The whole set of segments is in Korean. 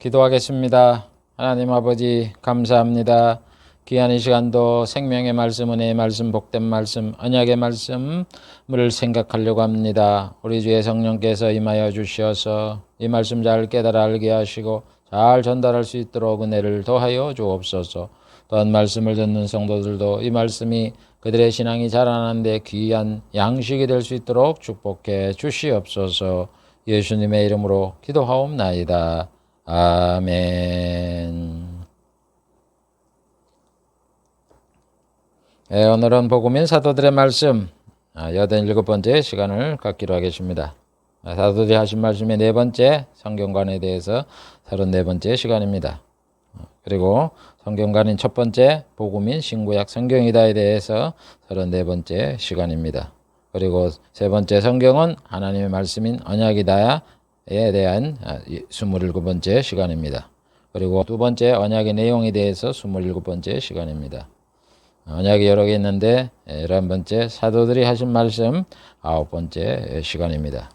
기도하겠습니다. 하나님 아버지 감사합니다. 귀한 이 시간도 생명의 말씀, 은혜의 말씀, 복된 말씀, 언약의 말씀을 생각하려고 합니다. 우리 주의 성령께서 임하여 주시어서 이 말씀 잘 깨달아 알게 하시고 잘 전달할 수 있도록 은혜를 더하여 주옵소서. 또한 말씀을 듣는 성도들도 이 말씀이 그들의 신앙이 자라나는 데 귀한 양식이 될 수 있도록 축복해 주시옵소서. 예수님의 이름으로 기도하옵나이다. 아멘. 오늘은 복음인 사도들의 말씀 87번째 시간을 갖기로 하겠습니다. 사도들이 하신 말씀의 네 번째 성경관에 대해서 34번째 시간입니다. 그리고 성경관인 첫 번째 복음인 신구약 성경이다에 대해서 34번째 시간입니다. 그리고 세 번째 성경은 하나님의 말씀인 언약이다에 대한 27번째 시간입니다. 그리고 두 번째 언약의 내용에 대해서 27번째 시간입니다. 언약이 여러 개 있는데 11번째 사도들이 하신 말씀 9번째 시간입니다.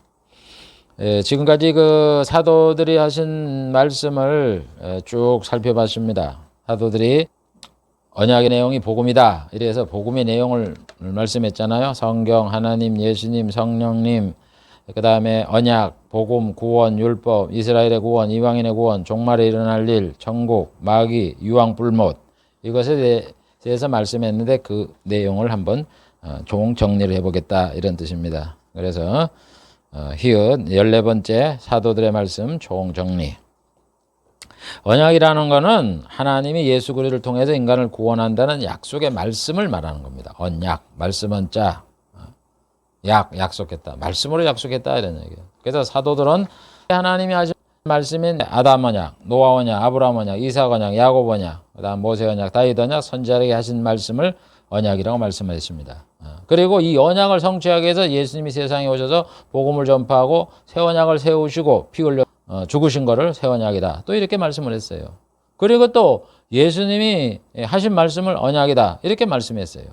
지금까지 그 사도들이 하신 말씀을 쭉 살펴봤습니다. 사도들이 언약의 내용이 복음이다. 이래서 복음의 내용을 말씀했잖아요. 성경, 하나님, 예수님, 성령님, 그 다음에 언약, 복음, 구원, 율법, 이스라엘의 구원, 이방인의 구원, 종말에 일어날 일, 천국, 마귀, 유황, 불못, 이것에 대해서 말씀했는데 그 내용을 한번 종 정리를 해보겠다 이런 뜻입니다. 그래서 히읗 14번째 사도들의 말씀 총 정리. 언약이라는 것은 하나님이 예수 그리스도를 통해서 인간을 구원한다는 약속의 말씀을 말하는 겁니다. 언약, 말씀은 자, 약속했다. 말씀으로 약속했다 이런 얘기예요. 그래서 사도들은 하나님이 하신 말씀인 아담 언약, 노아 언약, 아브라함 언약, 이삭 언약, 야곱 언약, 그다음 모세 언약, 다윗 언약, 선지자에게 하신 말씀을 언약이라고 말씀했습니다. 그리고 이 언약을 성취하기 위해서 예수님이 세상에 오셔서 복음을 전파하고 새 언약을 세우시고 피 흘려 죽으신 거를 새 언약이다. 또 이렇게 말씀을 했어요. 그리고 또 예수님이 하신 말씀을 언약이다. 이렇게 말씀했어요.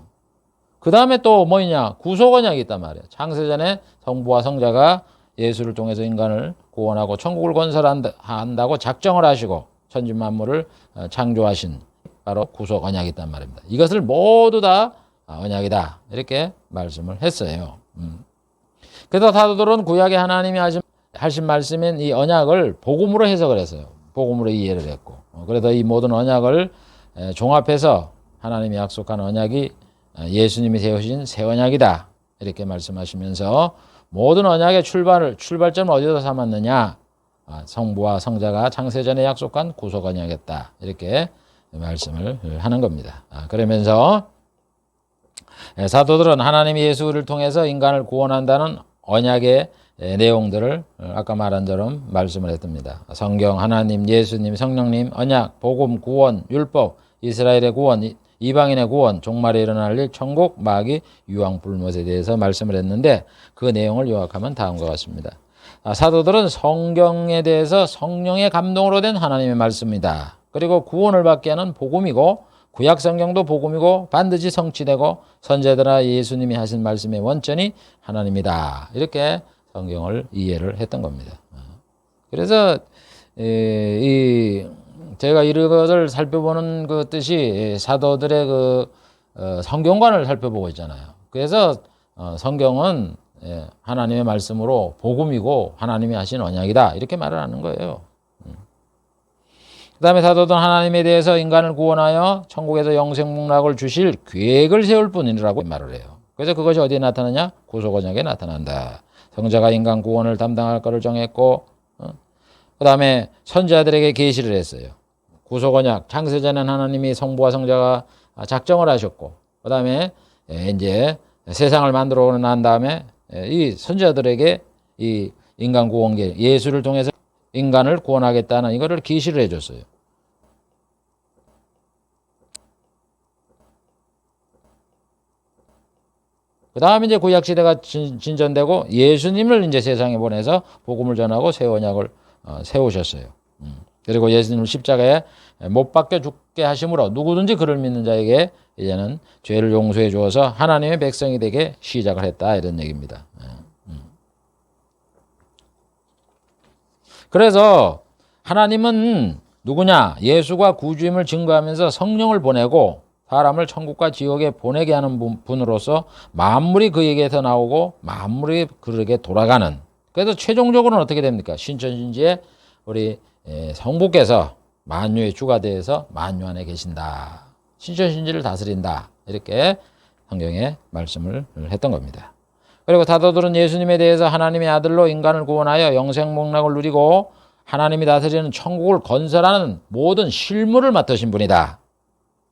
그 다음에 또 뭐냐? 구속 언약이 있단 말이에요. 창세전에 성부와 성자가 예수를 통해서 인간을 구원하고 천국을 건설한다고 작정을 하시고 천지 만물을 창조하신 바로 구속 언약이 있단 말입니다. 이것을 모두 다 언약이다. 이렇게 말씀을 했어요. 그래서 사도들은 구약에 하나님이 하신 말씀인 이 언약을 복음으로 해석을 했어요. 복음으로 이해를 했고. 그래서 이 모든 언약을 종합해서 하나님이 약속한 언약이 예수님이 세우신 새 언약이다. 이렇게 말씀하시면서 모든 언약의 출발점을 어디서 삼았느냐? 성부와 성자가 창세전에 약속한 구속 언약이었다. 이렇게 말씀을 하는 겁니다. 그러면서 사도들은 하나님이 예수를 통해서 인간을 구원한다는 언약의 내용들을 아까 말한 대로 말씀을 했답니다. 성경, 하나님, 예수님, 성령님, 언약, 복음, 구원, 율법, 이스라엘의 구원, 이방인의 구원, 종말에 일어날 일, 천국, 마귀, 유황, 불못에 대해서 말씀을 했는데 그 내용을 요약하면 다음과 같습니다. 사도들은 성경에 대해서 성령의 감동으로 된 하나님의 말씀이다. 그리고 구원을 받게 하는 복음이고 구약 성경도 복음이고 반드시 성취되고 선지자들아 예수님이 하신 말씀의 원천이 하나님이다. 이렇게 성경을 이해를 했던 겁니다. 그래서 제가 이것을 살펴보는 그 뜻이 사도들의 그 성경관을 살펴보고 있잖아요. 그래서 성경은 하나님의 말씀으로 복음이고 하나님이 하신 언약이다. 이렇게 말을 하는 거예요. 그 다음에 사도들은 하나님에 대해서 인간을 구원하여 천국에서 영생복락을 주실 계획을 세울 뿐이라고 말을 해요. 그래서 그것이 어디에 나타나냐? 구속 언약에 나타난다. 성자가 인간 구원을 담당할 것을 정했고 그 다음에 선지자들에게 계시를 했어요. 구속 언약, 창세전엔 하나님이 성부와 성자가 작정을 하셨고 그 다음에 이제 세상을 만들어 난 다음에 이 선지자들에게 이 인간 구원 계획, 예수를 통해서 인간을 구원하겠다는 이거를 계시를 해줬어요. 그 다음에 이제 구약시대가 진전되고 예수님을 이제 세상에 보내서 복음을 전하고 새 언약을 세우셨어요. 그리고 예수님을 십자가에 못 박혀 죽게 하심으로 누구든지 그를 믿는 자에게 이제는 죄를 용서해 주어서 하나님의 백성이 되게 시작을 했다 이런 얘기입니다. 그래서 하나님은 누구냐? 예수가 구주임을 증거하면서 성령을 보내고 사람을 천국과 지옥에 보내게 하는 분으로서 만물이 그에게서 나오고 만물이 그에게 돌아가는. 그래서 최종적으로는 어떻게 됩니까? 신천신지에 우리 성부께서 만유의 주가 되어서 만유 안에 계신다. 신천신지를 다스린다. 이렇게 성경에 말씀을 했던 겁니다. 그리고 사도들은 예수님에 대해서 하나님의 아들로 인간을 구원하여 영생복락을 누리고 하나님이 다스리는 천국을 건설하는 모든 실무를 맡으신 분이다.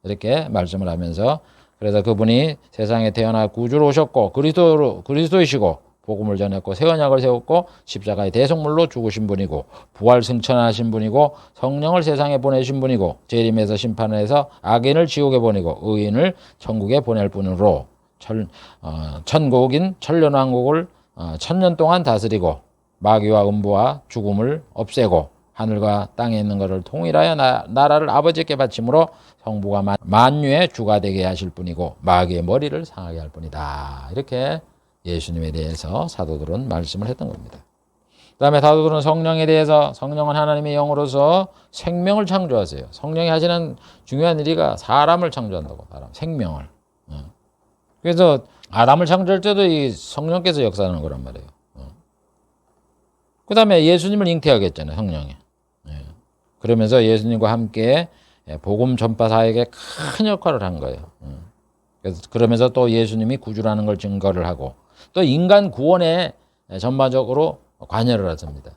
이렇게 말씀을 하면서 그래서 그분이 세상에 태어나 구주로 오셨고 그리스도이시고 복음을 전했고 새 언약을 세웠고 십자가의 대속물로 죽으신 분이고 부활 승천하신 분이고 성령을 세상에 보내신 분이고 재림에서 심판을 해서 악인을 지옥에 보내고 의인을 천국에 보낼 분으로 천국인 천년왕국을 천년 동안 다스리고 마귀와 음부와 죽음을 없애고 하늘과 땅에 있는 것을 통일하여 나라를 아버지께 바침으로 성부가 만유의 주가 되게 하실 분이고 마귀의 머리를 상하게 할 분이다. 이렇게 예수님에 대해서 사도들은 말씀을 했던 겁니다. 그 다음에 사도들은 성령에 대해서 성령은 하나님의 영으로서 생명을 창조하세요. 성령이 하시는 중요한 일이가 사람을 창조한다고. 생명을. 그래서 아담을 창조할 때도 이 성령께서 역사하는 거란 말이에요. 그 다음에 예수님을 잉태하게 했잖아요. 성령이. 그러면서 예수님과 함께 복음 전파 사역에 큰 역할을 한 거예요. 그래서 그러면서 또 예수님이 구주라는 걸 증거를 하고 또 인간 구원에 전반적으로 관여를 하십니다.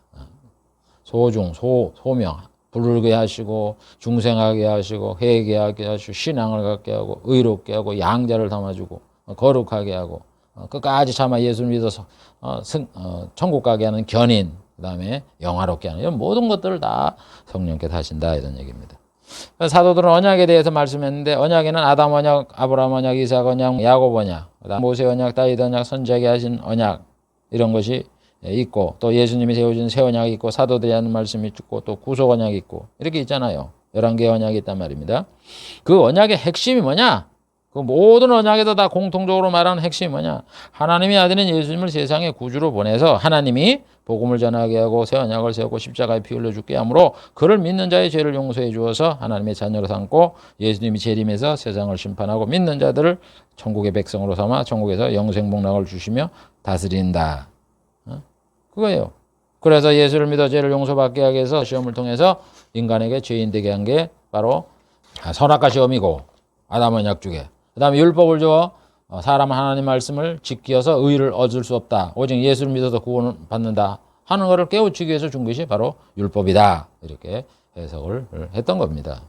소중, 소명, 부르게 하시고 중생하게 하시고 회개하게 하시고 신앙을 갖게 하고 의롭게 하고 양자를 담아주고 거룩하게 하고 끝까지 참아 예수를 믿어서 천국 가게 하는 견인, 그 다음에 영화롭게 하는 이런 모든 것들을 다 성령께서 하신다 이런 얘기입니다. 사도들은 언약에 대해서 말씀했는데 언약에는 아담 언약, 아브라함 언약, 이삭 언약, 야곱 언약, 그다음 모세 언약, 다윗 언약, 선지자에게 하신 언약 이런 것이 있고 또 예수님이 세우신 새 언약이 있고 사도들이 하는 말씀이 있고 또 구속 언약이 있고 이렇게 있잖아요. 11개의 언약이 있단 말입니다. 그 언약의 핵심이 뭐냐? 그 모든 언약에서 다 공통적으로 말하는 핵심이 뭐냐? 하나님의 아들인 예수님을 세상에 구주로 보내서 하나님이 복음을 전하게 하고 새 언약을 세우고 십자가에 피 흘려 죽게 하므로 그를 믿는 자의 죄를 용서해 주어서 하나님의 자녀로 삼고 예수님이 재림해서 세상을 심판하고 믿는 자들을 천국의 백성으로 삼아 천국에서 영생복락을 주시며 다스린다. 그거예요. 그래서 예수를 믿어 죄를 용서받게 하기 위해서 시험을 통해서 인간에게 죄인 되게 한 게 바로 선악과 시험이고 아담 언약 중에 그 다음에 율법을 줘 사람은 하나님 말씀을 지키어서 의를 얻을 수 없다. 오직 예수를 믿어서 구원을 받는다 하는 것을 깨우치기 위해서 준 것이 바로 율법이다. 이렇게 해석을 했던 겁니다.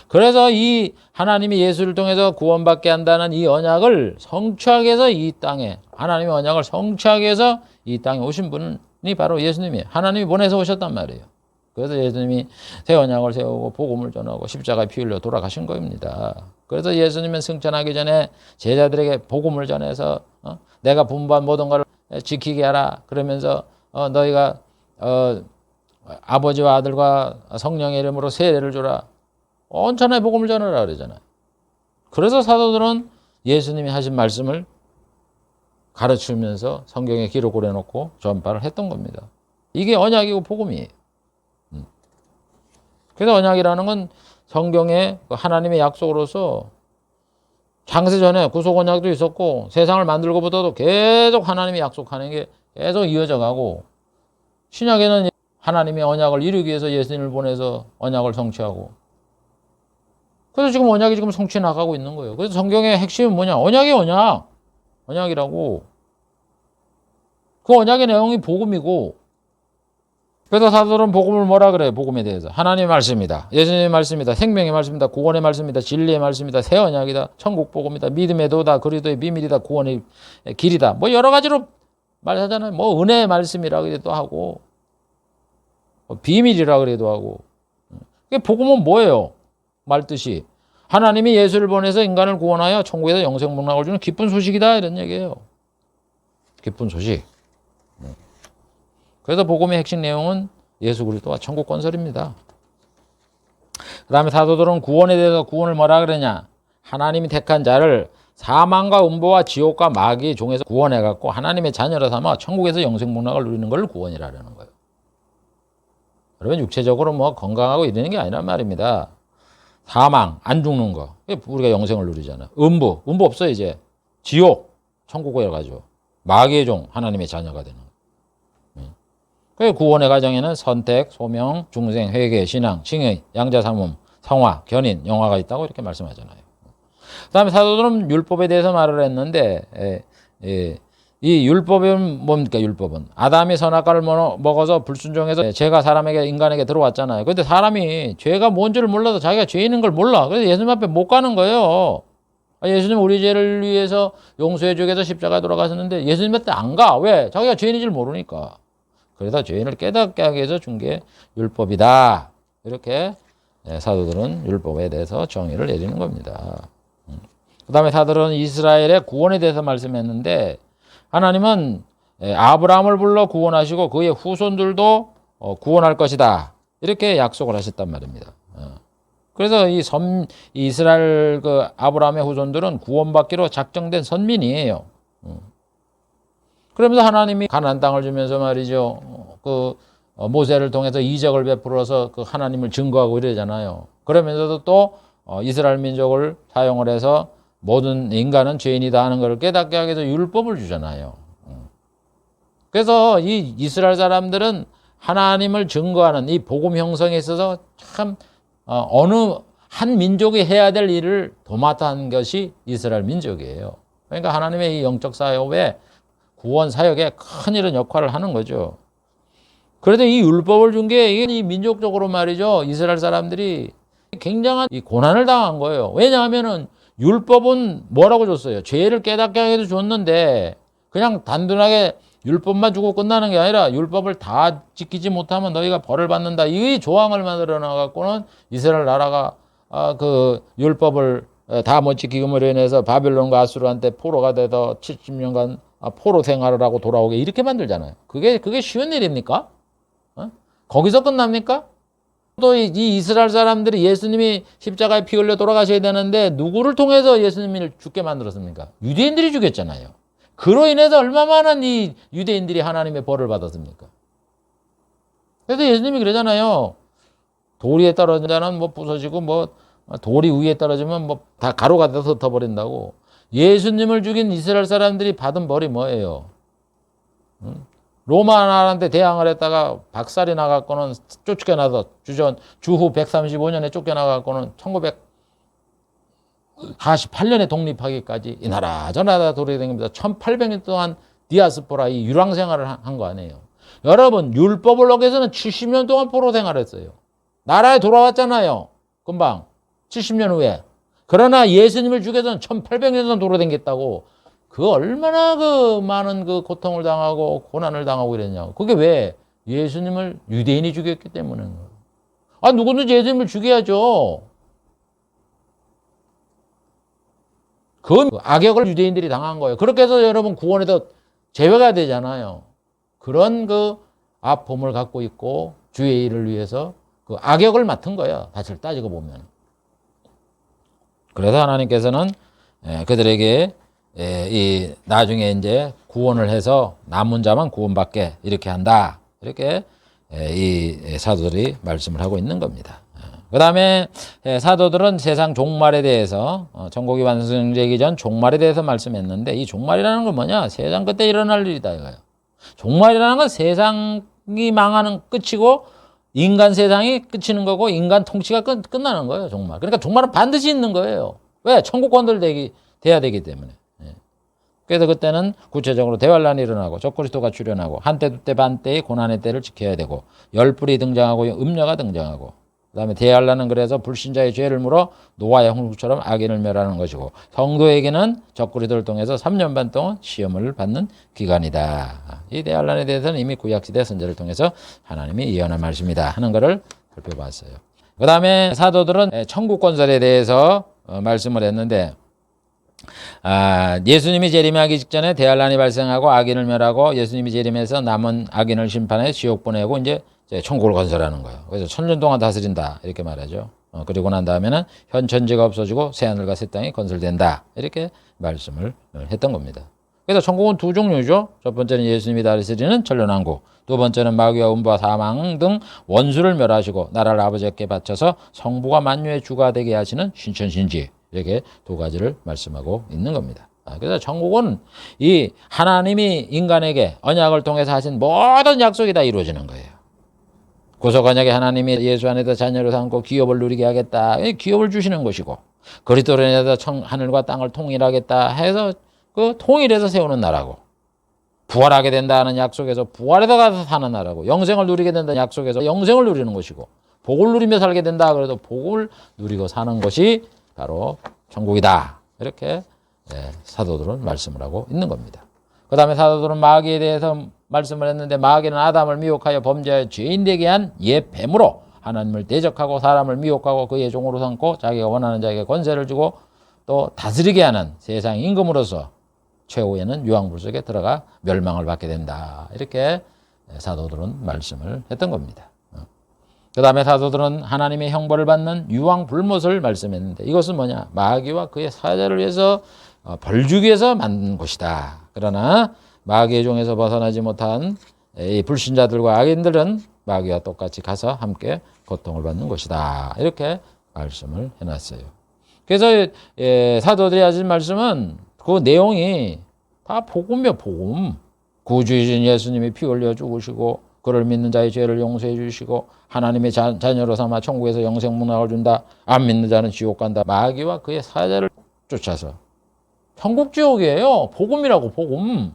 그래서 이 하나님이 예수를 통해서 구원받게 한다는 이 언약을 성취하기 위해서 이 땅에 하나님의 언약을 성취하기 위해서 이 땅에 오신 분이 바로 예수님이에요. 하나님이 보내서 오셨단 말이에요. 그래서 예수님이 새 언약을 세우고 복음을 전하고 십자가에 피 흘려 돌아가신 겁니다. 그래서 예수님은 승천하기 전에 제자들에게 복음을 전해서 내가 분부한 모든 것을 지키게 하라. 그러면서 너희가 아버지와 아들과 성령의 이름으로 세례를 주라. 온 천하에 복음을 전하라 그러잖아요. 그래서 사도들은 예수님이 하신 말씀을 가르치면서 성경에 기록을 해놓고 전파를 했던 겁니다. 이게 언약이고 복음이에요. 그래서 언약이라는 건 성경의 하나님의 약속으로서 창세전에 구속 언약도 있었고 세상을 만들고부터도 계속 하나님이 약속하는 게 계속 이어져 가고 신약에는 하나님의 언약을 이루기 위해서 예수님을 보내서 언약을 성취하고 그래서 지금 언약이 지금 성취해 나가고 있는 거예요. 그래서 성경의 핵심은 뭐냐? 언약이 언약이라고. 그 언약의 내용이 복음이고 그래서 사도들은 복음을 뭐라 그래요? 복음에 대해서 하나님의 말씀이다. 예수님의 말씀이다. 생명의 말씀이다. 구원의 말씀이다. 진리의 말씀이다. 새 언약이다. 천국 복음이다. 믿음의 도다. 그리스도의 비밀이다. 구원의 길이다. 뭐 여러 가지로 말하잖아요. 뭐 은혜의 말씀이라 그래도 하고 비밀이라 그래도 하고. 복음은 뭐예요? 말뜻이 하나님이 예수를 보내서 인간을 구원하여 천국에서 영생복락을 주는 기쁜 소식이다 이런 얘기예요. 기쁜 소식. 그래서 복음의 핵심 내용은 예수 그리스도와 천국 건설입니다. 그 다음에 사도들은 구원에 대해서 구원을 뭐라 그러냐? 하나님이 택한 자를 사망과 음보와 지옥과 마귀의 종에서 구원해갖고 하나님의 자녀로 삼아 천국에서 영생복락을 누리는 걸 구원이라는 거예요. 그러면 육체적으로 뭐 건강하고 이러는 게 아니란 말입니다. 사망, 안 죽는 거. 우리가 영생을 누리잖아. 음부 없어 이제. 지옥, 천국에 가죠. 마귀의 종, 하나님의 자녀가 되는 거예요. 그 구원의 과정에는 선택, 소명, 중생, 회개, 신앙, 칭의, 양자삼음, 성화, 견인, 영화가 있다고 이렇게 말씀하잖아요. 그 다음에 사도들은 율법에 대해서 말을 했는데 이 율법은 뭡니까? 율법은 아담이 선악과를 먹어서 불순종해서 죄가 인간에게 들어왔잖아요. 근데 사람이 죄가 뭔지를 몰라도 자기가 죄인인 걸 몰라. 그래서 예수님 앞에 못 가는 거예요. 예수님 우리 죄를 위해서 용서해 주기 위해서 십자가에 돌아가셨는데 예수님 앞에 안 가. 왜? 자기가 죄인인 줄 모르니까. 그래서 죄인을 깨닫게 하기 위해서 준 게 율법이다. 이렇게 사도들은 율법에 대해서 정의를 내리는 겁니다. 그 다음에 사도들은 이스라엘의 구원에 대해서 말씀했는데 하나님은 아브라함을 불러 구원하시고 그의 후손들도 구원할 것이다. 이렇게 약속을 하셨단 말입니다. 그래서 이 이스라엘 그 아브라함의 후손들은 구원받기로 작정된 선민이에요. 그러면서 하나님이 가나안 땅을 주면서 말이죠. 모세를 통해서 이적을 베풀어서 그 하나님을 증거하고 이러잖아요. 그러면서도 또 이스라엘 민족을 사용을 해서 모든 인간은 죄인이다 하는 것을 깨닫게 하기 위해서 율법을 주잖아요. 그래서 이 이스라엘 사람들은 하나님을 증거하는 이 복음 형성에 있어서 참 어느 한 민족이 해야 될 일을 도맡아 한 것이 이스라엘 민족이에요. 그러니까 하나님의 이 영적 사역에 구원 사역에 큰 이런 역할을 하는 거죠. 그래도 이 율법을 준 게 이 민족적으로 말이죠. 이스라엘 사람들이 굉장한 이 고난을 당한 거예요. 왜냐하면은 율법은 뭐라고 줬어요? 죄를 깨닫게 하기도 줬는데 그냥 단순하게 율법만 주고 끝나는 게 아니라 율법을 다 지키지 못하면 너희가 벌을 받는다. 이 조항을 만들어 놔갖고는 이스라엘 나라가 그 율법을 다 못 지키므로 인해서 바빌론과 아수르한테 포로가 돼서 70년간 포로 생활을 하고 돌아오게 이렇게 만들잖아요. 그게 쉬운 일입니까? 거기서 끝납니까? 또 이 이스라엘 사람들이 예수님이 십자가에 피 흘려 돌아가셔야 되는데 누구를 통해서 예수님을 죽게 만들었습니까? 유대인들이 죽였잖아요. 그로 인해서 얼마나 많은 이 유대인들이 하나님의 벌을 받았습니까? 그래서 예수님이 그러잖아요. 돌 위에 떨어진 자는 뭐 부서지고 뭐 돌이 위에 떨어지면 뭐 다 가루가 돼서 흩어버린다고. 예수님을 죽인 이스라엘 사람들이 받은 벌이 뭐예요? 로마 나라한테 대항을 했다가 박살이 나갖고는 쫓겨나서 주후 135년에 쫓겨나갖고는 1948년에 독립하기까지 이 나라 저 나라 돌아다닙니다. 1800년 동안 디아스포라 이 유랑 생활을 한 거 아니에요. 여러분 율법을 어겨서는 70년 동안 포로 생활했어요. 나라에 돌아왔잖아요. 금방 70년 후에. 그러나 예수님을 죽여서는 1800년 동안 돌아다녔다고. 그 얼마나 그 많은 그 고통을 당하고 고난을 당하고 이랬냐고. 그게 왜? 예수님을 유대인이 죽였기 때문에. 누구든지 예수님을 죽여야죠. 그 악역을 유대인들이 당한 거예요. 그렇게 해서 여러분 구원에도 제외가 되잖아요. 그런 그 아픔을 갖고 있고 주의 일을 위해서 그 악역을 맡은 거예요. 사실 따지고 보면. 그래서 하나님께서는 그들에게 이 나중에 이제 구원을 해서 남은 자만 구원받게 이렇게 한다. 이렇게 이 사도들이 말씀을 하고 있는 겁니다. 그 다음에 사도들은 세상 종말에 대해서 천국이 완성되기 전 종말에 대해서 말씀했는데 이 종말이라는 건 뭐냐? 세상 끝에 일어날 일이다 이거예요. 종말이라는 건 세상이 망하는 끝이고 인간 세상이 끝이는 거고 인간 통치가 끝나는 거예요. 종말. 그러니까 종말은 반드시 있는 거예요. 왜? 천국 돼야 되기 때문에. 그래서 그때는 구체적으로 대환란이 일어나고 적그리스도가 출현하고 한때 두때 반때의 고난의 때를 지켜야 되고 열불이 등장하고 음녀가 등장하고 그다음에 대환란은 그래서 불신자의 죄를 물어 노아의 홍수처럼 악인을 멸하는 것이고 성도에게는 적그리스도를 통해서 3년 반 동안 시험을 받는 기간이다. 이 대환란에 대해서는 이미 구약시대 선지자를 통해서 하나님이 예언한 말씀이다 하는 것을 살펴봤어요. 그다음에 사도들은 천국 건설에 대해서 말씀을 했는데 예수님이 재림하기 직전에 대환란이 발생하고 악인을 멸하고 예수님이 재림해서 남은 악인을 심판해 지옥 보내고 이제 천국을 건설하는 거예요. 그래서 1000년 동안 다스린다 이렇게 말하죠. 그리고 난 다음에는 현 천지가 없어지고 새 하늘과 새 땅이 건설된다 이렇게 말씀을 했던 겁니다. 그래서 천국은 두 종류죠. 첫 번째는 예수님이 다스리는 천년왕국, 두 번째는 마귀와 음부와 사망 등 원수를 멸하시고 나라를 아버지께 바쳐서 성부가 만유의 주가 되게 하시는 신천신지, 이렇게 두 가지를 말씀하고 있는 겁니다. 그래서 천국은 이 하나님이 인간에게 언약을 통해서 하신 모든 약속이 다 이루어지는 거예요. 구속 언약에 하나님이 예수 안에서 자녀를 삼고 기업을 누리게 하겠다, 기업을 주시는 것이고, 그리스도로 인해서 하늘과 땅을 통일하겠다 해서 그 통일해서 세우는 나라고, 부활하게 된다는 약속에서 부활해서 가서 사는 나라고, 영생을 누리게 된다는 약속에서 영생을 누리는 것이고, 복을 누리며 살게 된다 그래도 복을 누리고 사는 것이 바로 천국이다. 이렇게 사도들은 말씀을 하고 있는 겁니다. 그 다음에 사도들은 마귀에 대해서 말씀을 했는데, 마귀는 아담을 미혹하여 범죄하여 죄인 되게 한 옛 뱀으로 하나님을 대적하고 사람을 미혹하고 그의 종으로 삼고 자기가 원하는 자에게 권세를 주고 또 다스리게 하는 세상 임금으로서 최후에는 유황불 속에 들어가 멸망을 받게 된다. 이렇게 사도들은 말씀을 했던 겁니다. 그 다음에 사도들은 하나님의 형벌을 받는 유황불못을 말씀했는데, 이것은 뭐냐? 마귀와 그의 사자를 위해서 벌 주기 위해서 만든 곳이다. 그러나 마귀의 종에서 벗어나지 못한 이 불신자들과 악인들은 마귀와 똑같이 가서 함께 고통을 받는 것이다. 이렇게 말씀을 해놨어요. 그래서 사도들이 하신 말씀은 그 내용이 다 복음이요, 복음. 구주이신 예수님이 피 흘려 죽으시고 그를 믿는 자의 죄를 용서해 주시고 하나님의 자녀로 삼아 천국에서 영생 문학을 준다. 안 믿는 자는 지옥 간다. 마귀와 그의 사자를 쫓아서 천국 지옥이에요. 복음이라고, 복음.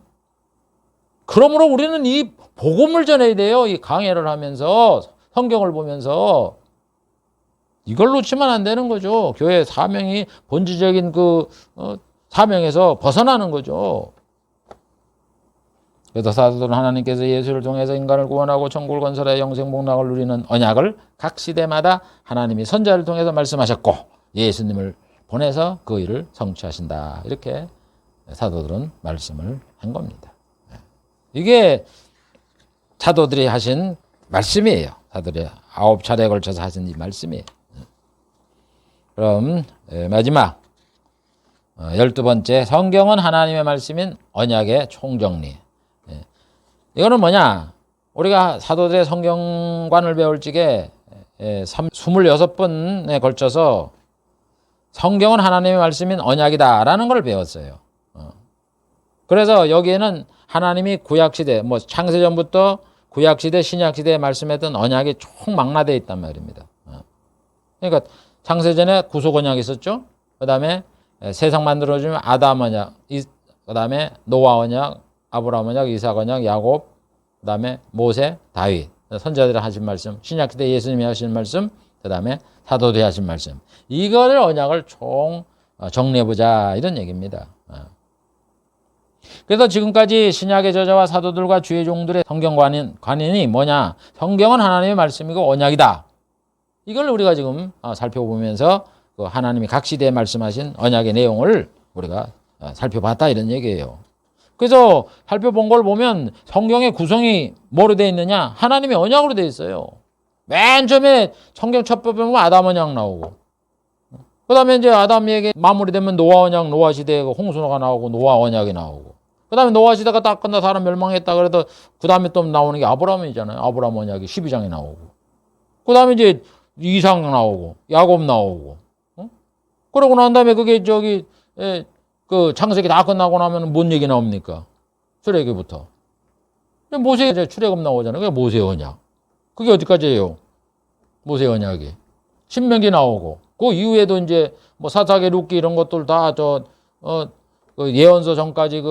그러므로 우리는 이 복음을 전해야 돼요. 이 강해를 하면서, 성경을 보면서. 이걸 놓치면 안 되는 거죠. 교회의 사명이 본질적인 그 사명에서 벗어나는 거죠. 그래서 사도들은 하나님께서 예수를 통해서 인간을 구원하고 천국을 건설하여 영생 복락을 누리는 언약을 각 시대마다 하나님이 선자를 통해서 말씀하셨고 예수님을 보내서 그 일을 성취하신다. 이렇게 사도들은 말씀을 한 겁니다. 이게 사도들이 하신 말씀이에요. 사도들이 9차례에 걸쳐서 하신 이 말씀이에요. 그럼 마지막 12번째, 성경은 하나님의 말씀인 언약의 총정리. 이거는 뭐냐? 우리가 사도들의 성경관을 배울 적에 26번에 걸쳐서 성경은 하나님의 말씀인 언약이다라는 걸 배웠어요. 그래서 여기에는 하나님이 구약시대, 뭐 창세전부터 구약시대, 신약시대에 말씀했던 언약이 총 망라되어 있단 말입니다. 그러니까 창세전에 구속 언약이 있었죠. 그 다음에 세상 만들어주면 아담 언약, 그 다음에 노아 언약, 아브라함 언약, 이삭 언약, 야곱, 그 다음에 모세, 다윗, 선자들이 하신 말씀, 신약시대 예수님이 하신 말씀, 그 다음에 사도들이 하신 말씀. 이거를 언약을 총 정리해보자, 이런 얘기입니다. 그래서 지금까지 신약의 저자와 사도들과 주의 종들의 성경 관인이 뭐냐? 성경은 하나님의 말씀이고 언약이다. 이걸 우리가 지금 살펴보면서 그 하나님이 각 시대에 말씀하신 언약의 내용을 우리가 살펴봤다, 이런 얘기예요. 그래서 살펴본 걸 보면 성경의 구성이 뭐로 되어 있느냐? 하나님의 언약으로 되어 있어요. 맨 처음에 성경 첫 번 보면 아담 언약 나오고, 그 다음에 이제 아담에게 마무리되면 노아 언약, 노아 시대에 홍수가 나오고 노아 언약이 나오고, 그 다음에 노아 시대가 딱 끝나 사람 멸망했다 그래도 그 다음에 또 나오는 게 아브라함이잖아요. 아브라함 언약이 12장에 나오고, 그 다음에 이제 이삭 나오고 야곱 나오고, 그러고 난 다음에 그게 그 창세기 다 끝나고 나면 뭔 얘기 나옵니까? 출애굽부터 모세 이제 출애굽 나오잖아요. 그게 모세 언약. 그게 어디까지예요? 모세 언약이. 신명기 나오고, 그 이후에도 이제 뭐 사사기, 룻기 이런 것들 다 그 예언서 전까지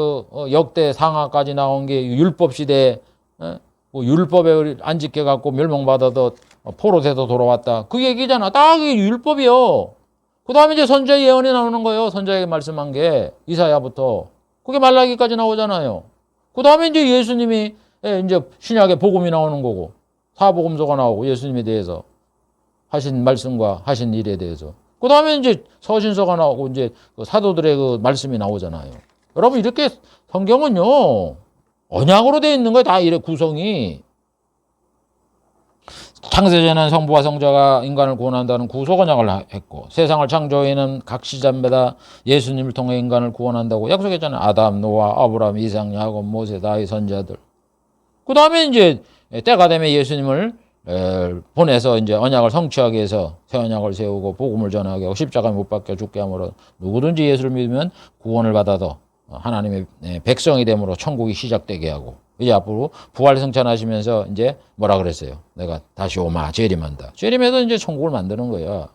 역대 상하까지 나온 게 율법 시대에 뭐 율법에 안 지켜갖고 멸망받아도 포로돼서 돌아왔다. 그 얘기잖아. 딱 이게 율법이요. 그 다음에 이제 선자의 예언이 나오는 거예요. 선자에게 말씀한 게 이사야부터. 그게 말라기까지 나오잖아요. 그 다음에 이제 예수님이 이제 신약의 복음이 나오는 거고, 사복음서가 나오고 예수님에 대해서 하신 말씀과 하신 일에 대해서. 그 다음에 이제 서신서가 나오고 이제 사도들의 그 말씀이 나오잖아요. 여러분, 이렇게 성경은요, 언약으로 되어 있는 거예요. 다 이래 구성이. 창세전에는 성부와 성자가 인간을 구원한다는 구속 언약을 했고, 세상을 창조에는 각 시자마다 예수님을 통해 인간을 구원한다고 약속했잖아요. 아담, 노아, 아브라함, 이삭, 야곱, 모세, 다윗 선자들. 그 다음에 이제 때가 되면 예수님을 보내서 이제 언약을 성취하기 위해서 새 언약을 세우고 복음을 전하게 하고 십자가에 못 박혀 죽게 함으로 누구든지 예수를 믿으면 구원을 받아도 하나님의 백성이 됨으로 천국이 시작되게 하고, 이제 앞으로 부활 승천하시면서 이제 뭐라 그랬어요? 내가 다시 오마 재림한다. 재림해서 이제 천국을 만드는 거예요.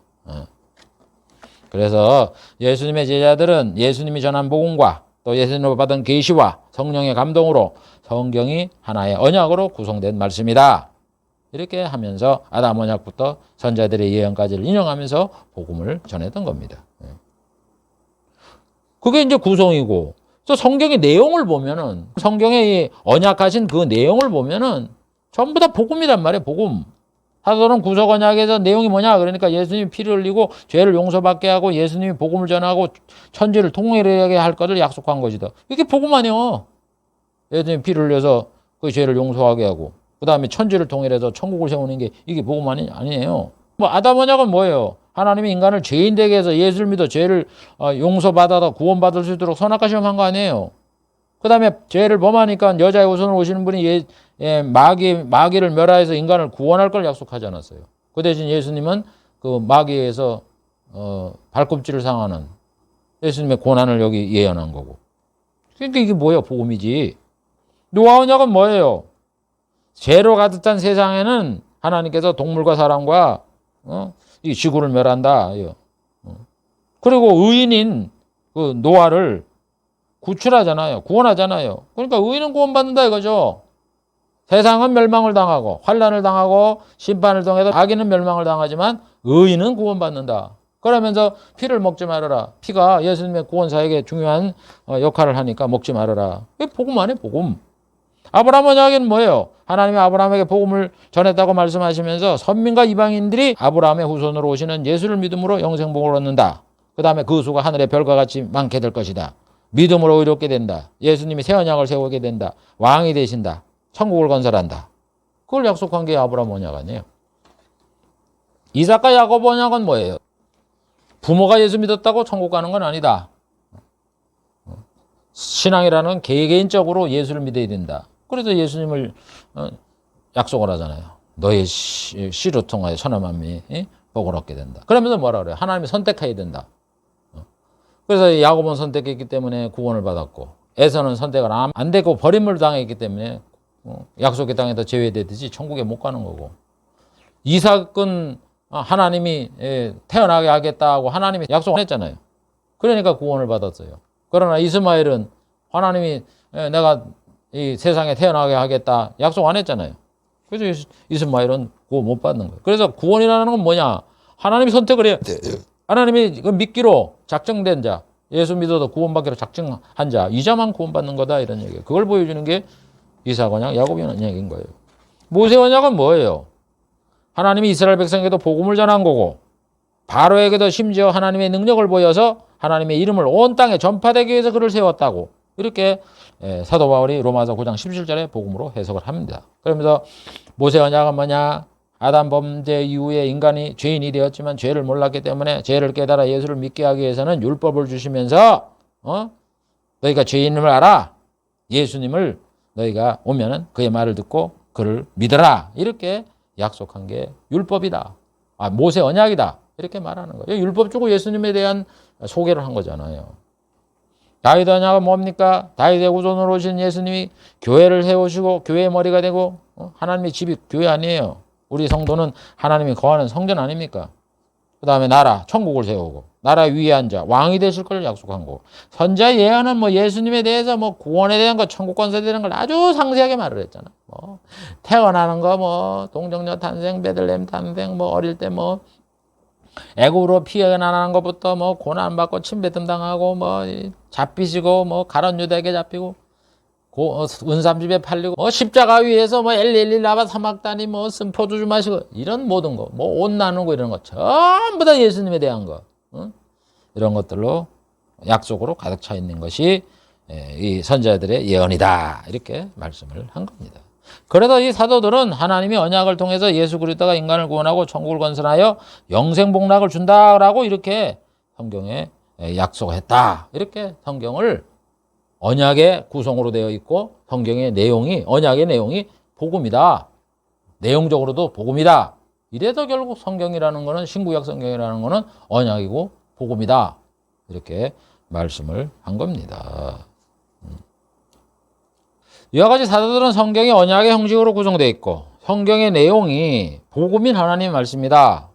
그래서 예수님의 제자들은 예수님이 전한 복음과 또 예수님을 받은 계시와 성령의 감동으로 성경이 하나의 언약으로 구성된 말씀이다. 이렇게 하면서 아담 언약부터 선자들의 예언까지를 인용하면서 복음을 전했던 겁니다. 그게 이제 구성이고, 또 성경의 내용을 보면은, 성경의 언약하신 그 내용을 보면은 전부 다 복음이란 말이에요. 복음. 사도는 구속 언약에서 내용이 뭐냐? 그러니까 예수님이 피를 흘리고 죄를 용서받게 하고 예수님이 복음을 전하고 천지를 통일하게 할 것을 약속한 것이다. 이게 복음 아니요. 예수님이 피를 흘려서 그 죄를 용서하게 하고 그 다음에 천지를 통일해서 천국을 세우는 게 이게 복음 아니에요. 뭐 아담 언약은 뭐예요? 하나님이 인간을 죄인 되게 해서 예수를 믿어 죄를 용서받아서 구원받을 수 있도록 선악과 시험한 거 아니에요. 그 다음에 죄를 범하니까 여자의 후손으로 오시는 분이 마귀를 멸하여서 인간을 구원할 걸 약속하지 않았어요. 그 대신 예수님은 그 마귀에서 발꿈치를 상하는 예수님의 고난을 여기 예언한 거고. 그러니까 이게 뭐예요? 복음이지. 노아 언약은 뭐예요? 죄로 가득 찬 세상에는 하나님께서 동물과 사람과 이 지구를 멸한다. 그리고 의인인 그 노아를 구출하잖아요. 구원하잖아요. 그러니까 의인은 구원받는다 이거죠. 세상은 멸망을 당하고 환난을 당하고 심판을 통해서 악인은 멸망을 당하지만 의인은 구원받는다. 그러면서 피를 먹지 말아라. 피가 예수님의 구원사에게 중요한 역할을 하니까 먹지 말아라. 이게 복음 아니에요, 복음. 아브라함 언약에는 뭐예요? 하나님이 아브라함에게 복음을 전했다고 말씀하시면서 선민과 이방인들이 아브라함의 후손으로 오시는 예수를 믿음으로 영생복을 얻는다. 그 다음에 그 수가 하늘의 별과 같이 많게 될 것이다. 믿음으로 의롭게 된다. 예수님이 새 언약을 세우게 된다. 왕이 되신다. 천국을 건설한다. 그걸 약속한 게 아브라함 언약 아니에요. 이삭과 야곱 언약은 뭐예요? 부모가 예수 믿었다고 천국 가는 건 아니다. 신앙이라는 건 개개인적으로 예수를 믿어야 된다. 그래서 예수님을 약속을 하잖아요. 너의 씨로 통하여 천하 만민이 복을 얻게 된다. 그러면서 뭐라 그래요? 하나님이 선택해야 된다. 그래서 야곱은 선택했기 때문에 구원을 받았고 에서는 선택을 안 되고 버림을 당했기 때문에 약속의 땅에다 제외되듯이 천국에 못 가는 거고, 이삭은 하나님이 태어나게 하겠다고 하나님이 약속 안 했잖아요. 그러니까 구원을 받았어요. 그러나 이스마엘은 하나님이 내가 이 세상에 태어나게 하겠다 약속 안 했잖아요. 그래서 이스마엘은 구원 못 받는 거예요. 그래서 구원이라는 건 뭐냐? 하나님이 선택을 해야 돼. 하나님이 그 믿기로 작정된 자, 예수 믿어도 구원받기로 작정한 자, 이 자만 구원받는 거다 이런 얘기예요. 그걸 보여주는 게 이삭 언약, 야곱 언약인 거예요. 모세 언약은 뭐예요? 하나님이 이스라엘 백성에게도 복음을 전한 거고 바로에게도 심지어 하나님의 능력을 보여서 하나님의 이름을 온 땅에 전파되기 위해서 그를 세웠다고 이렇게 사도 바울이 로마서 9장 17절에 복음으로 해석을 합니다. 그러면서 모세 언약은 뭐냐? 아담 범죄 이후에 인간이 죄인이 되었지만 죄를 몰랐기 때문에 죄를 깨달아 예수를 믿게 하기 위해서는 율법을 주시면서 너희가 죄인임을 알아. 예수님을 너희가 오면은 그의 말을 듣고 그를 믿어라. 이렇게 약속한 게 율법이다. 모세 언약이다. 이렇게 말하는 거예요. 율법 주고 예수님에 대한 소개를 한 거잖아요. 다윗 언약은 뭡니까? 다윗의 후손으로 오신 예수님이 교회를 세우시고 교회의 머리가 되고 하나님의 집이 교회 아니에요. 우리 성도는 하나님이 거하는 성전 아닙니까? 그 다음에 나라, 천국을 세우고 나라 위에 앉아 왕이 되실 걸 약속한 거고, 선자 예언은 뭐 예수님에 대해서 뭐 구원에 대한 거, 천국 건설에 대한 걸 아주 상세하게 말을 했잖아. 뭐 태어나는 거, 뭐 동정녀 탄생, 베들레헴 탄생, 뭐 어릴 때 뭐 애굽으로 피어나는 것부터 뭐 고난 받고 침뱉음 당하고 뭐 잡히시고 뭐 가론 유다에게 잡히고 은삼집에 팔리고 뭐 십자가 위에서 뭐 엘리엘리 라바 사막다니 뭐 쓴포도 좀 마시고 이런 모든 거, 뭐 옷 나누고 이런 거 전부 다 예수님에 대한 거, 이런 것들로 약속으로 가득 차 있는 것이 이 선자들의 예언이다 이렇게 말씀을 한 겁니다. 그래서 이 사도들은 하나님이 언약을 통해서 예수 그리스도가 인간을 구원하고 천국을 건설하여 영생 복락을 준다라고 이렇게 성경에 약속했다. 이렇게 성경을 언약의 구성으로 되어 있고 성경의 내용이 언약의 내용이 복음이다. 내용적으로도 복음이다. 이래서 결국 성경이라는 거는 신구약 성경이라는 거는 언약이고 복음이다. 이렇게 말씀을 한 겁니다. 이와 같이 사도들은 성경이 언약의 형식으로 구성되어 있고 성경의 내용이 복음인 하나님의 말씀이다.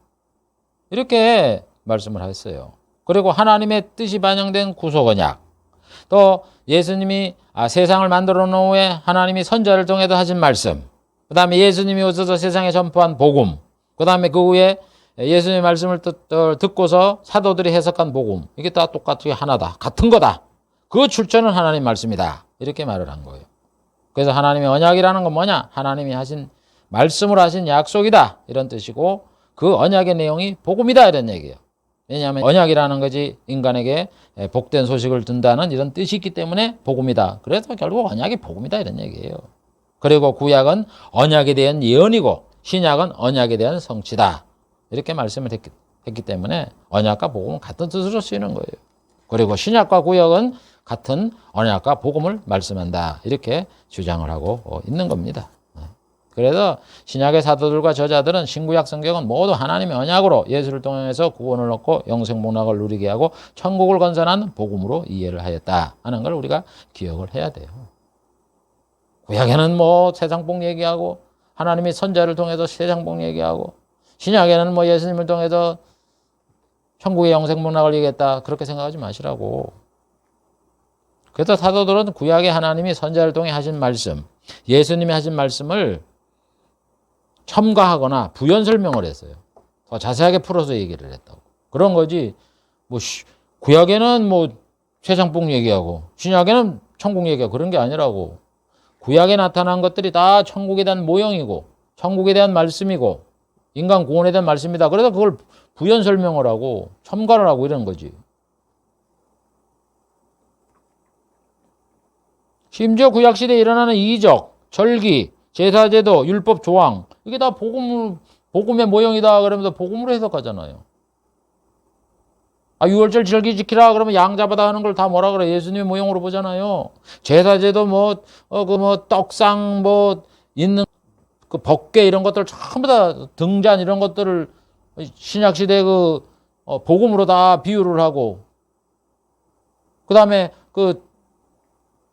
이렇게 말씀을 했어요. 그리고 하나님의 뜻이 반영된 구속 언약, 또 예수님이 세상을 만들어 놓은 후에 하나님이 선자를 통해서 하신 말씀, 그 다음에 예수님이 오셔서 세상에 전파한 복음, 그 다음에 그 후에 예수님의 말씀을 듣고서 사도들이 해석한 복음, 이게 다 똑같이 하나다. 같은 거다. 그 출처는 하나님 말씀이다. 이렇게 말을 한 거예요. 그래서 하나님의 언약이라는 건 뭐냐? 하나님이 하신 말씀으로 하신 약속이다. 이런 뜻이고 그 언약의 내용이 복음이다. 이런 얘기예요. 왜냐하면 언약이라는 것이 인간에게 복된 소식을 든다는 이런 뜻이 있기 때문에 복음이다. 그래서 결국 언약이 복음이다. 이런 얘기예요. 그리고 구약은 언약에 대한 예언이고 신약은 언약에 대한 성취다. 이렇게 말씀을 했기 때문에 언약과 복음은 같은 뜻으로 쓰이는 거예요. 그리고 신약과 구약은 같은 언약과 복음을 말씀한다. 이렇게 주장을 하고 있는 겁니다. 그래서 신약의 사도들과 저자들은 신구약 성경은 모두 하나님의 언약으로 예수를 통해서 구원을 얻고 영생 복락을 누리게 하고 천국을 건설하는 복음으로 이해를 하였다 하는 걸 우리가 기억을 해야 돼요. 구약에는 뭐 세상복 얘기하고 하나님이 선자를 통해서 세상복 얘기하고 신약에는 뭐 예수님을 통해서 천국의 영생 복락을 얘기했다. 그렇게 생각하지 마시라고. 그래서 사도들은 구약의 하나님이 선자를 통해 하신 말씀, 예수님이 하신 말씀을 첨가하거나 부연 설명을 했어요. 더 자세하게 풀어서 얘기를 했다고. 그런 거지. 뭐 구약에는 뭐 세상복 얘기하고 신약에는 천국 얘기하고 그런 게 아니라고. 구약에 나타난 것들이 다 천국에 대한 모형이고 천국에 대한 말씀이고 인간 구원에 대한 말씀이다. 그래서 그걸 부연 설명을 하고 첨가를 하고 이런 거지. 심지어 구약시대에 일어나는 이적, 절기, 제사제도, 율법 조항 이게 다 복음의 모형이다 그러면서 복음으로 해석하잖아요. 유월절 절기 지키라 그러면 양 잡아다 하는 걸 다 뭐라 그래? 예수님의 모형으로 보잖아요. 제사제도 떡상 있는 그 법궤 이런 것들 전부 다 등잔 이런 것들을 신약시대 복음으로 다 비유를 하고 그 다음에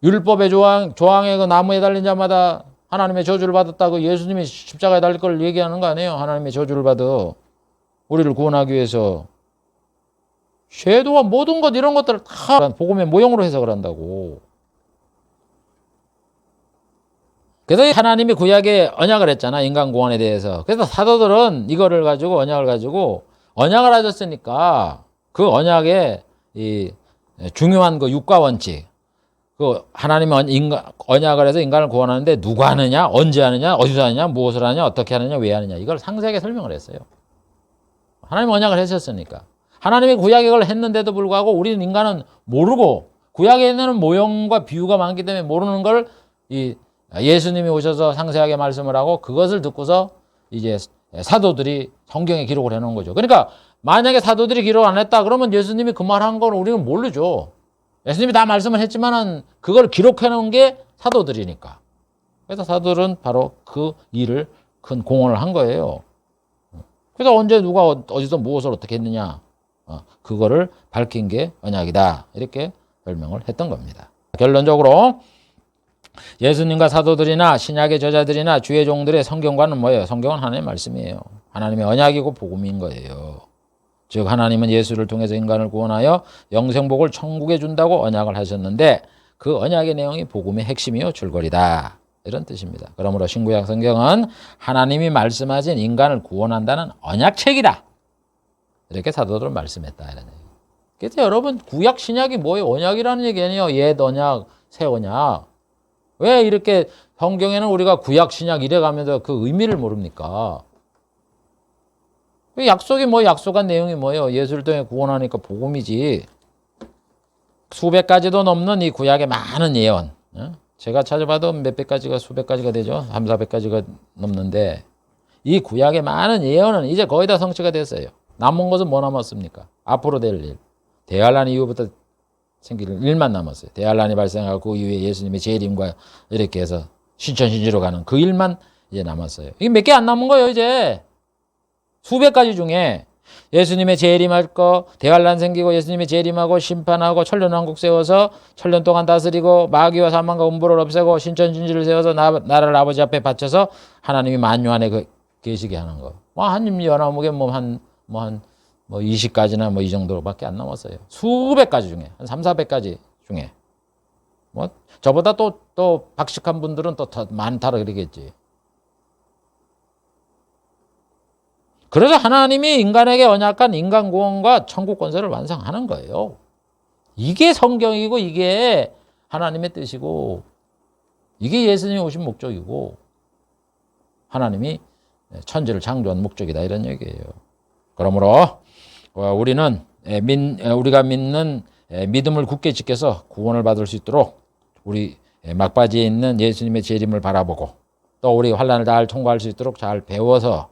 율법의 조항에 그 나무에 달린 자마다 하나님의 저주를 받았다고 예수님이 십자가에 달릴 걸 얘기하는 거 아니에요? 하나님의 저주를 받아 우리를 구원하기 위해서. 섀도와 모든 것 이런 것들을 다 복음의 모형으로 해석을 한다고. 그래서 하나님이 구약에 언약을 했잖아. 인간 구원에 대해서. 그래서 사도들은 이거를 가지고 언약을 하셨으니까 그 언약의 이 중요한 그 육과 원칙, 하나님이 언약을 해서 인간을 구원하는데 누가 하느냐, 언제 하느냐, 어디서 하느냐, 무엇을 하느냐, 어떻게 하느냐, 왜 하느냐 이걸 상세하게 설명을 했어요. 하나님 언약을 하셨으니까. 하나님이 구약에 그걸 했는데도 불구하고 우리는 인간은 모르고 구약에는 모형과 비유가 많기 때문에 모르는 걸 예수님이 오셔서 상세하게 말씀을 하고 그것을 듣고서 이제 사도들이 성경에 기록을 해놓은 거죠. 그러니까 만약에 사도들이 기록 안 했다 그러면 예수님이 그 말한 걸 우리는 모르죠. 예수님이 다 말씀을 했지만은 그걸 기록해 놓은 게 사도들이니까. 그래서 사도들은 바로 그 일을 큰 공헌을 한 거예요. 그래서 언제 누가 어디서 무엇을 어떻게 했느냐 그거를 밝힌 게 언약이다. 이렇게 설명을 했던 겁니다. 결론적으로 예수님과 사도들이나 신약의 저자들이나 주의 종들의 성경과는 뭐예요? 성경은 하나님의 말씀이에요. 하나님의 언약이고 복음인 거예요. 즉 하나님은 예수를 통해서 인간을 구원하여 영생복을 천국에 준다고 언약을 하셨는데 그 언약의 내용이 복음의 핵심이요 줄거리다. 이런 뜻입니다. 그러므로 신구약 성경은 하나님이 말씀하신 인간을 구원한다는 언약책이다. 이렇게 사도들은 말씀했다. 이런 얘기. 그래서 여러분 구약 신약이 뭐예요? 언약이라는 얘기 아니에요. 옛 언약, 새 언약. 왜 이렇게 성경에는 우리가 구약 신약 이래 가면서 그 의미를 모릅니까? 약속이 약속한 내용이 뭐예요? 예수를 통해 구원하니까 복음이지. 수백 가지도 넘는 이 구약의 많은 예언, 제가 찾아봐도 몇백 가지가 수백 가지가 되죠. 3, 400가지가 넘는데 이 구약의 많은 예언은 이제 거의 다 성취가 됐어요. 남은 것은 뭐 남았습니까? 앞으로 될 일. 대환란 이후부터 생길 일만 남았어요. 대환란이 발생하고 그 이후에 예수님의 재림과 이렇게 해서 신천신지로 가는 그 일만 이제 남았어요. 이게 몇 개 안 남은 거예요, 이제. 수백 가지 중에 예수님의 재림할 거, 대환란 생기고 예수님의 재림하고 심판하고 천년왕국 세워서 천년 동안 다스리고 마귀와 사망과 음부를 없애고 신천진지를 세워서 나라를 아버지 앞에 바쳐서 하나님이 만유안에 계시게 하는 거. 한님 연화목에 한 20가지나 이 정도밖에 안 남았어요. 수백 가지 중에 한 3, 400가지 중에 저보다 또 박식한 분들은 또 더 많다라 그러겠지. 그래서 하나님이 인간에게 언약한 인간 구원과 천국 권세를 완성하는 거예요. 이게 성경이고 이게 하나님의 뜻이고 이게 예수님이 오신 목적이고 하나님이 천지를 창조한 목적이다 이런 얘기예요. 그러므로 우리는 우리가 믿는 믿음을 굳게 지켜서 구원을 받을 수 있도록 우리 막바지에 있는 예수님의 재림을 바라보고 또 우리 환난을 잘 통과할 수 있도록 잘 배워서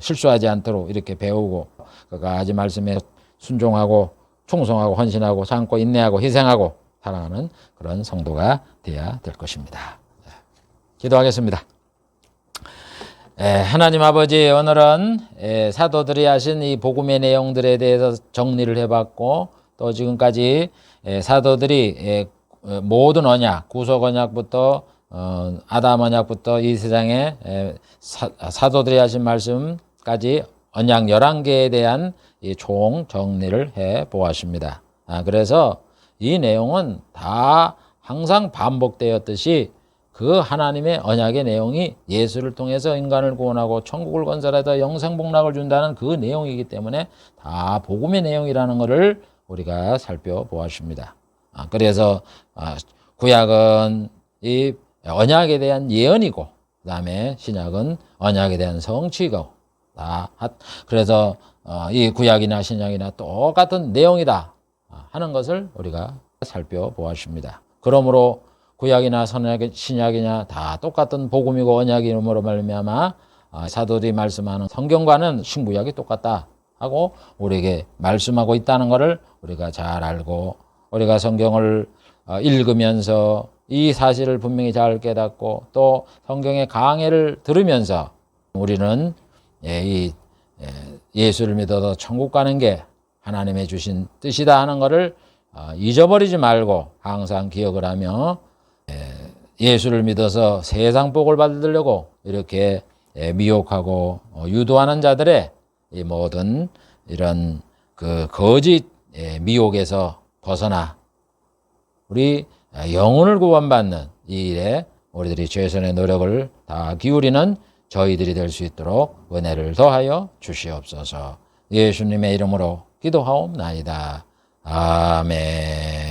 실수하지 않도록 이렇게 배우고 그가지 말씀에 순종하고 충성하고 헌신하고 참고 인내하고 희생하고 살아가는 그런 성도가 되어야 될 것입니다. 기도하겠습니다. 하나님 아버지, 오늘은 사도들이 하신 이 복음의 내용들에 대해서 정리를 해봤고 또 지금까지 사도들이 모든 언약, 구속 언약부터 아담 언약부터 이 세상에 사도들이 하신 말씀까지 언약 11개에 대한 총 정리를 해 보았습니다. 그래서 이 내용은 다 항상 반복되었듯이 그 하나님의 언약의 내용이 예수를 통해서 인간을 구원하고 천국을 건설하다 영생복락을 준다는 그 내용이기 때문에 다 복음의 내용이라는 것을 우리가 살펴보았습니다. 그래서 구약은 이 언약에 대한 예언이고 그 다음에 신약은 언약에 대한 성취고 그래서 이 구약이나 신약이나 똑같은 내용이다 하는 것을 우리가 살펴보았습니다. 그러므로 구약이나 신약이냐 다 똑같은 복음이고 언약이므로 말미암아 사도들이 말씀하는 성경과는 신구약이 똑같다 하고 우리에게 말씀하고 있다는 것을 우리가 잘 알고 우리가 성경을 읽으면서 이 사실을 분명히 잘 깨닫고 또 성경의 강해를 들으면서 우리는 예수를 믿어서 천국 가는 게 하나님의 주신 뜻이다 하는 것을 잊어버리지 말고 항상 기억을 하며 예수를 믿어서 세상 복을 받으려고 이렇게 미혹하고 유도하는 자들의 이 모든 이런 그 거짓 미혹에서 벗어나 우리 영혼을 구원받는 이 일에 우리들이 최선의 노력을 다 기울이는 저희들이 될 수 있도록 은혜를 더하여 주시옵소서. 예수님의 이름으로 기도하옵나이다. 아멘.